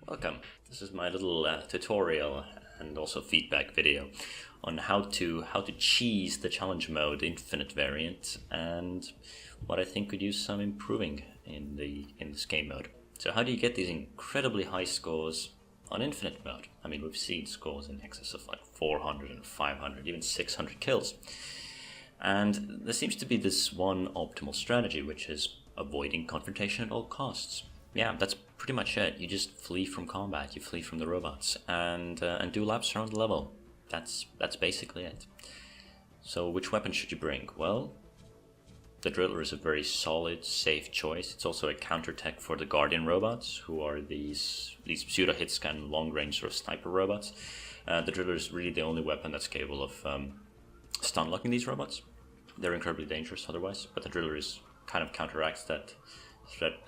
Welcome. This is my little tutorial and also feedback video on how to cheese the challenge mode infinite variant and what I think could use some improving in this game mode. So how do you get these incredibly high scores on infinite mode? I mean, we've seen scores in excess of like 400 and 500, even 600 kills. And there seems to be this one optimal strategy, which is avoiding confrontation at all costs. Yeah, that's pretty much it. You just flee from combat, you flee from the robots, and do laps around the level. That's basically it. So which weapon should you bring? Well, the Driller is a very solid, safe choice. It's also a counter-tech for the Guardian robots, who are these pseudo-hit-scan, long-range sort of sniper robots. The Driller is really the only weapon that's capable of stun-locking these robots. They're incredibly dangerous otherwise, but the Driller kind of counteracts that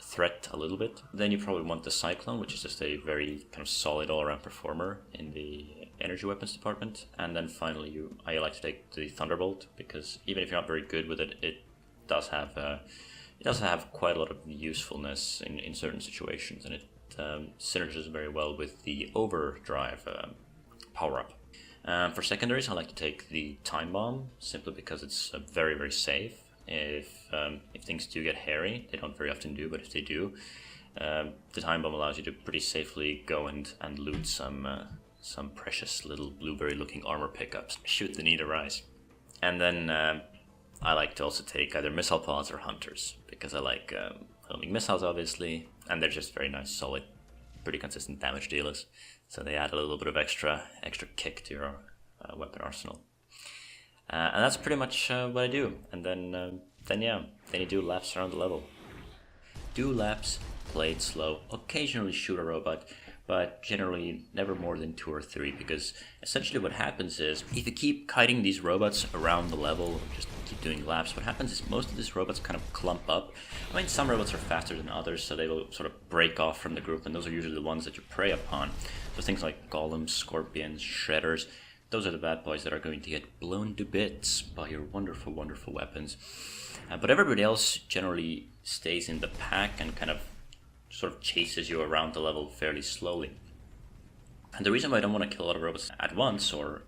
threat a little bit. Then you probably want the Cyclone, which is just a very kind of solid all-around performer in the energy weapons department. And then finally, I like to take the Thunderbolt, because even if you're not very good with it, it does have quite a lot of usefulness in certain situations, and it synergizes very well with the Overdrive power-up. For secondaries, I like to take the Time Bomb, simply because it's very, very safe. If things do get hairy, they don't very often do, but if they do, the Time Bomb allows you to pretty safely go and loot some precious little blueberry-looking armor pickups, should the need arise. And then I like to also take either missile pods or hunters, because I like homing missiles, obviously, and they're just very nice, solid, pretty consistent damage dealers. So they add a little bit of extra kick to your weapon arsenal. And that's pretty much what I do. And then you do laps around the level. Do laps, play it slow, occasionally shoot a robot, but generally never more than 2 or 3, because essentially what happens is, if you keep kiting these robots around the level, just keep doing laps, what happens is most of these robots kind of clump up. I mean, some robots are faster than others, so they will sort of break off from the group, and those are usually the ones that you prey upon. So things like golems, scorpions, shredders, those are the bad boys that are going to get blown to bits by your wonderful, wonderful weapons. But everybody else generally stays in the pack and kind of sort of chases you around the level fairly slowly. And the reason why I don't want to kill a lot of robots at once, or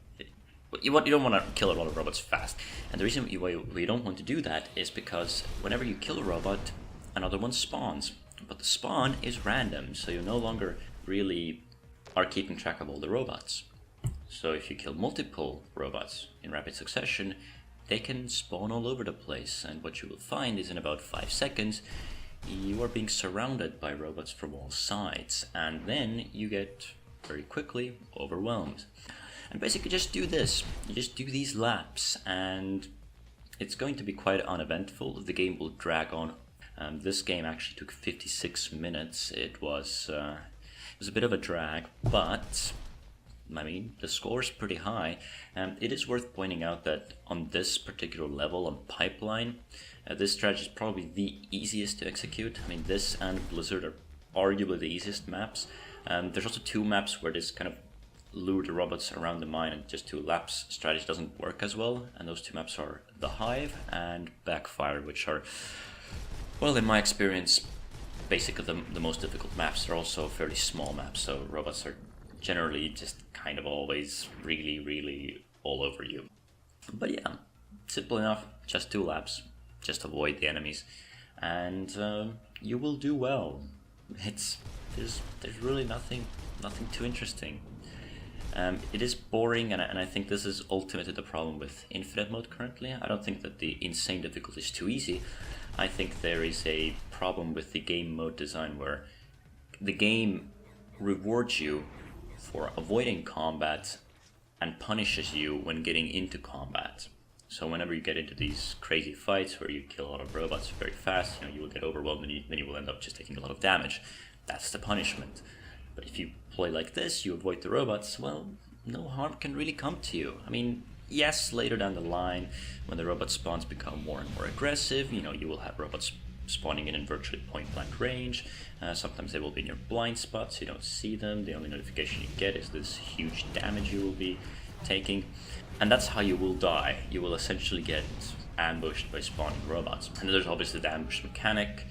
you don't want to kill a lot of robots fast, and the reason why you don't want to do that is because whenever you kill a robot, another one spawns. But the spawn is random, so you no longer really are keeping track of all the robots. So if you kill multiple robots in rapid succession, they can spawn all over the place, and what you will find is in about 5 seconds, you are being surrounded by robots from all sides, and then you get very quickly overwhelmed. And basically just do this. You just do these laps, and it's going to be quite uneventful. The game will drag on. This game actually took 56 minutes. It was a bit of a drag, but I mean, the score is pretty high. It is worth pointing out that on this particular level, on Pipeline, this strategy is probably the easiest to execute. I mean, this and Blizzard are arguably the easiest maps. There's also 2 maps where this kind of lure the robots around the mine and just 2 laps strategy doesn't work as well. And those 2 maps are The Hive and Backfire, which are, well, in my experience, basically the most difficult maps. They're also fairly small maps, so robots are generally just kind of always really, really all over you. But yeah, simple enough, just 2 laps, just avoid the enemies, and you will do well. There's really nothing too interesting. It is boring, and I think this is ultimately the problem with Infinite mode currently. I don't think that the insane difficulty is too easy. I think there is a problem with the game mode design where the game rewards you for avoiding combat and punishes you when getting into combat. So whenever you get into these crazy fights where you kill a lot of robots very fast, you will get overwhelmed, and then you will end up just taking a lot of damage. That's the punishment. But if you play like this, you avoid the robots, well, no harm can really come to you. I mean, yes, later down the line, when the robot spawns become more and more aggressive, you will have robots spawning in virtually point-blank range. Sometimes they will be in your blind spots, you don't see them. The only notification you get is this huge damage you will be taking. And that's how you will die. You will essentially get ambushed by spawning robots. And there's obviously the ambush mechanic.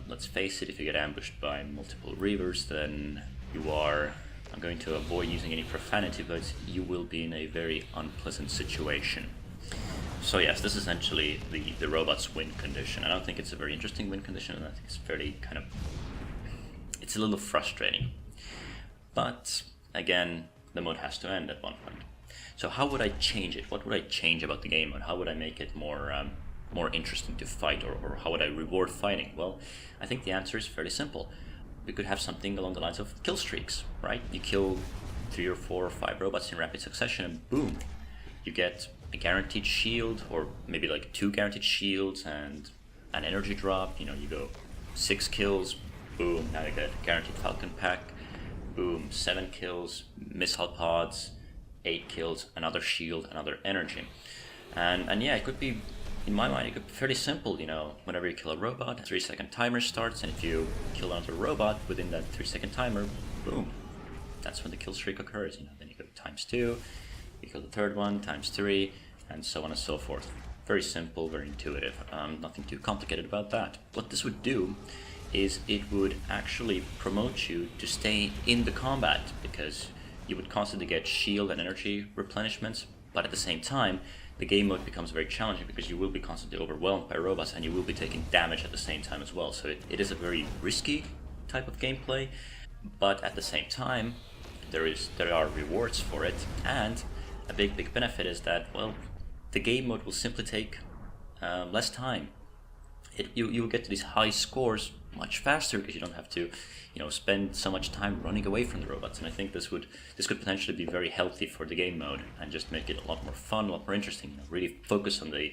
Let's face it, if you get ambushed by multiple Reavers, then you are, I'm going to avoid using any profanity, but you will be in a very unpleasant situation. So yes, this is essentially the robot's win condition. I don't think it's a very interesting win condition, and I think it's fairly kind of, it's a little frustrating. But again, the mode has to end at one point. So how would I change it? What would I change about the game mode? How would I make it more interesting to fight, or how would I reward fighting? Well, I think the answer is fairly simple. We could have something along the lines of kill streaks, right? You kill 3 or 4 or 5 robots in rapid succession and boom, you get a guaranteed shield, or maybe like 2 guaranteed shields and an energy drop. You know, you go 6 kills, boom, now you get guaranteed Falcon pack, boom, 7 kills, missile pods, 8 kills, another shield, another energy. And yeah, it could be, in my mind, it could be fairly simple. You know, whenever you kill a robot, a 3-second timer starts, and if you kill another robot within that 3-second timer, boom, that's when the kill streak occurs. You know, then you go ×2, you kill the third one, ×3, and so on and so forth. Very simple, very intuitive, nothing too complicated about that. What this would do is it would actually promote you to stay in the combat, because you would constantly get shield and energy replenishments, but at the same time, the game mode becomes very challenging because you will be constantly overwhelmed by robots and you will be taking damage at the same time as well. So it is a very risky type of gameplay, but at the same time, there are rewards for it, and a big benefit is that, well, the game mode will simply take less time. You will get to these high scores much faster because you don't have to, spend so much time running away from the robots. And I think this could potentially be very healthy for the game mode and just make it a lot more fun, a lot more interesting. Really focus on the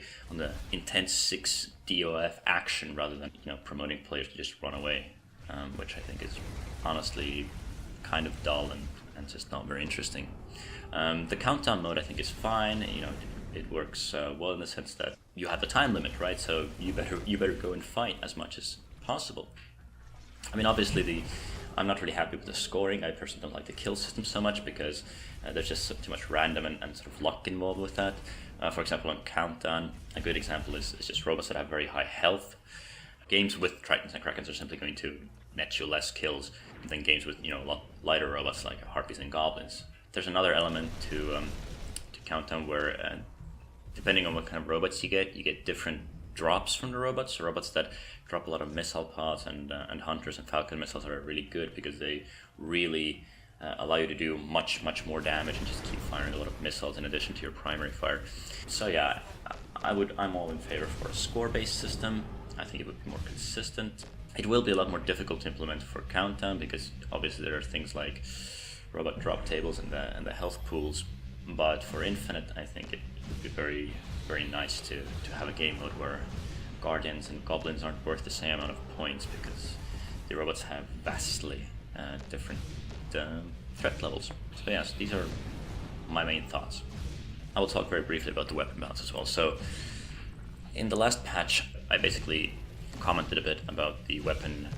intense 6 DOF action rather than promoting players to just run away, which I think is honestly kind of dull and just not very interesting. The countdown mode I think is fine. It works well in the sense that you have a time limit, right? So you better go and fight as much as possible. I mean, obviously I'm not really happy with the scoring. I personally don't like the kill system so much because there's just too much random and sort of luck involved with that. For example, on Countdown, a good example is just robots that have very high health. Games with Tritons and Krakens are simply going to net you less kills than games with a lot lighter robots like Harpies and Goblins. There's another element to Countdown where depending on what kind of robots you get different drops from the robots. So robots that drop a lot of missile pods and hunters and falcon missiles are really good because they really allow you to do much more damage and just keep firing a lot of missiles in addition to your primary fire. So yeah, I'm all in favor for a score-based system. I think it would be more consistent. It will be a lot more difficult to implement for Countdown because obviously there are things like robot drop tables and the health pools. But for Infinite, I think it would be very, very nice to have a game mode where Guardians and Goblins aren't worth the same amount of points because the robots have vastly different threat levels. So yes, these are my main thoughts. I will talk very briefly about the weapon balance as well. So in the last patch, I basically commented a bit about the weapon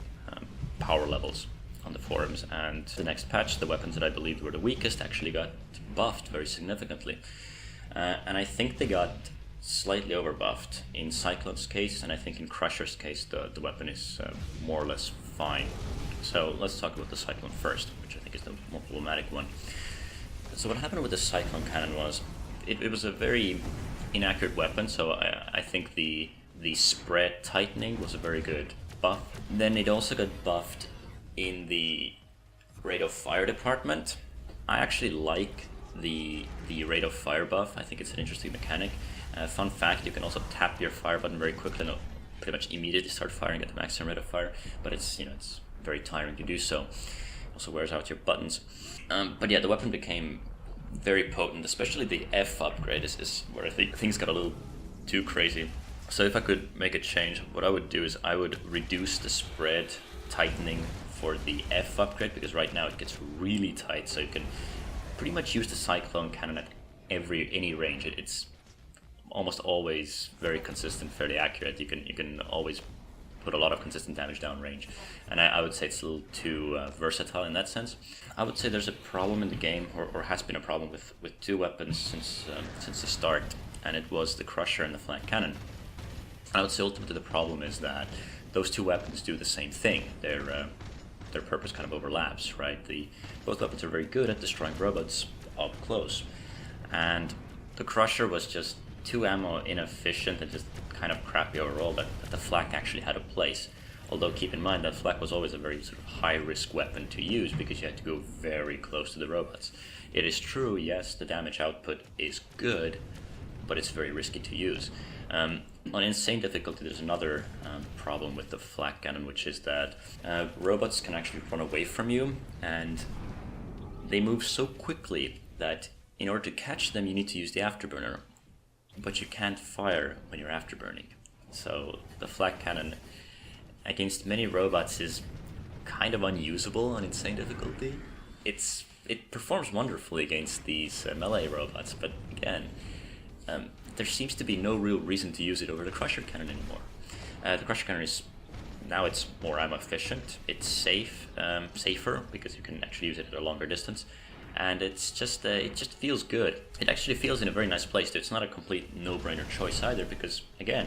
power levels on the forums, and the next patch, the weapons that I believed were the weakest actually got buffed very significantly. And I think they got slightly overbuffed in Cyclone's case, and I think in Crusher's case the weapon is more or less fine. So let's talk about the Cyclone first, which I think is the more problematic one. So what happened with the Cyclone cannon was, it was a very inaccurate weapon, so I think the spread tightening was a very good buff. Then it also got buffed in the rate of fire department. I actually like the rate of fire buff. I think it's an interesting mechanic. Fun fact, you can also tap your fire button very quickly and pretty much immediately start firing at the maximum rate of fire, but it's very tiring to do so. Also wears out your buttons. But yeah, the weapon became very potent, especially the F upgrade is where I think things got a little too crazy. So if I could make a change, what I would do is I would reduce the spread tightening for the F upgrade, because right now it gets really tight, so you can pretty much use the Cyclone cannon at any range. It's almost always very consistent, fairly accurate. You can always put a lot of consistent damage down range, and I would say it's a little too versatile in that sense. I would say there's a problem in the game, or has been a problem with two weapons since the start, and it was the Crusher and the Flank Cannon. I would say ultimately the problem is that those two weapons do the same thing. They're their purpose kind of overlaps, right? Both weapons are very good at destroying robots up close, and the Crusher was just too ammo inefficient and just kind of crappy overall, but the flak actually had a place. Although keep in mind that flak was always a very sort of high-risk weapon to use because you had to go very close to the robots. It is true, yes, the damage output is good, but it's very risky to use. On insane difficulty, there's another problem with the flak cannon, which is that robots can actually run away from you, and they move so quickly that in order to catch them, you need to use the afterburner, but you can't fire when you're afterburning. So the flak cannon against many robots is kind of unusable on insane difficulty. It performs wonderfully against these melee robots, but again, there seems to be no real reason to use it over the Crusher cannon anymore. The Crusher cannon it's more ammo efficient. It's safer because you can actually use it at a longer distance, and it just feels good. It actually feels in a very nice place too. It's not a complete no-brainer choice either, because again,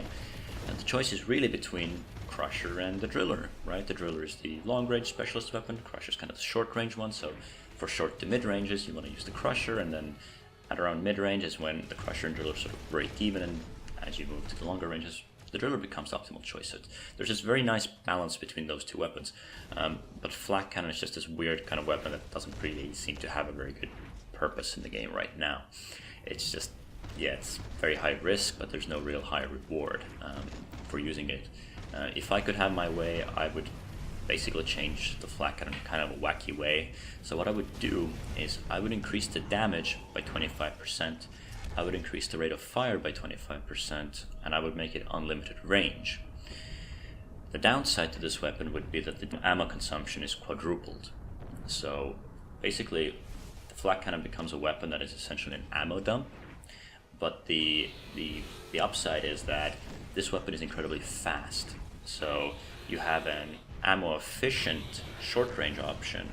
the choice is really between Crusher and the Driller, right? The Driller is the long-range specialist weapon. Crusher's kind of the short-range one, so for short to mid-ranges, you want to use the Crusher, and then at around mid-range is when the Crusher and Driller sort of break even, and as you move to the longer ranges, the Driller becomes the optimal choice. So there's this very nice balance between those two weapons. But flak cannon is just this weird kind of weapon that doesn't really seem to have a very good purpose in the game right now. It's just, yeah, it's very high risk, but there's no real high reward for using it. If I could have my way, I would basically change the flak cannon in kind of a wacky way. So what I would do is I would increase the damage by 25%, I would increase the rate of fire by 25%, and I would make it unlimited range. The downside to this weapon would be that the ammo consumption is quadrupled. So basically, the flak cannon becomes a weapon that is essentially an ammo dump, but the upside is that this weapon is incredibly fast. So you have an ammo efficient short range option,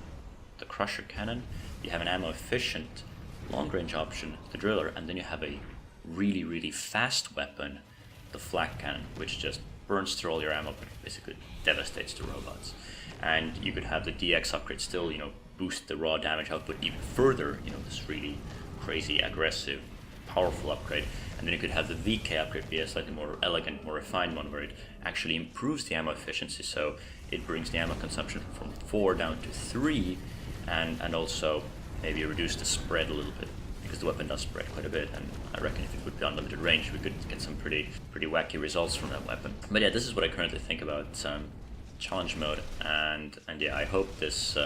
the Crusher cannon, you have an ammo efficient long range option, the Driller, and then you have a really fast weapon, the flak cannon, which just burns through all your ammo but basically devastates the robots. And you could have the DX upgrade still, boost the raw damage output even further, this really crazy, aggressive, powerful upgrade. And then you could have the VK upgrade be a slightly more elegant, more refined one, where it actually improves the ammo efficiency, so it brings the ammo consumption from 4 down to 3, and also maybe reduce the spread a little bit, because the weapon does spread quite a bit, and I reckon if it would be unlimited range, we could get some pretty wacky results from that weapon. But yeah, this is what I currently think about challenge mode, and yeah, I hope this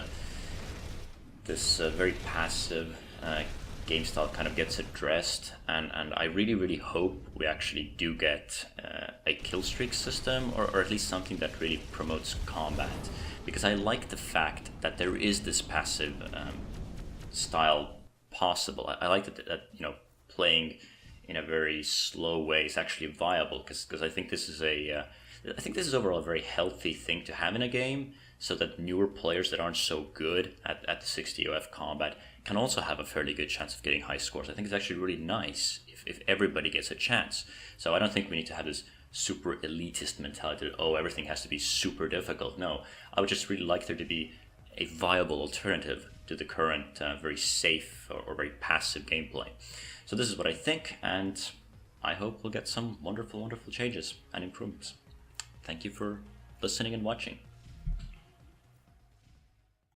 very passive game style kind of gets addressed, and I really hope we actually do get a kill streak system, or at least something that really promotes combat, because I like the fact that there is this passive style possible. I like that playing in a very slow way is actually viable, because I think this is overall a very healthy thing to have in a game, so that newer players that aren't so good at the 60 OF combat can also have a fairly good chance of getting high scores. I think it's actually really nice if everybody gets a chance. So I don't think we need to have this super elitist mentality that, everything has to be super difficult. No, I would just really like there to be a viable alternative to the current very safe or very passive gameplay. So this is what I think, and I hope we'll get some wonderful changes and improvements. Thank you for listening and watching.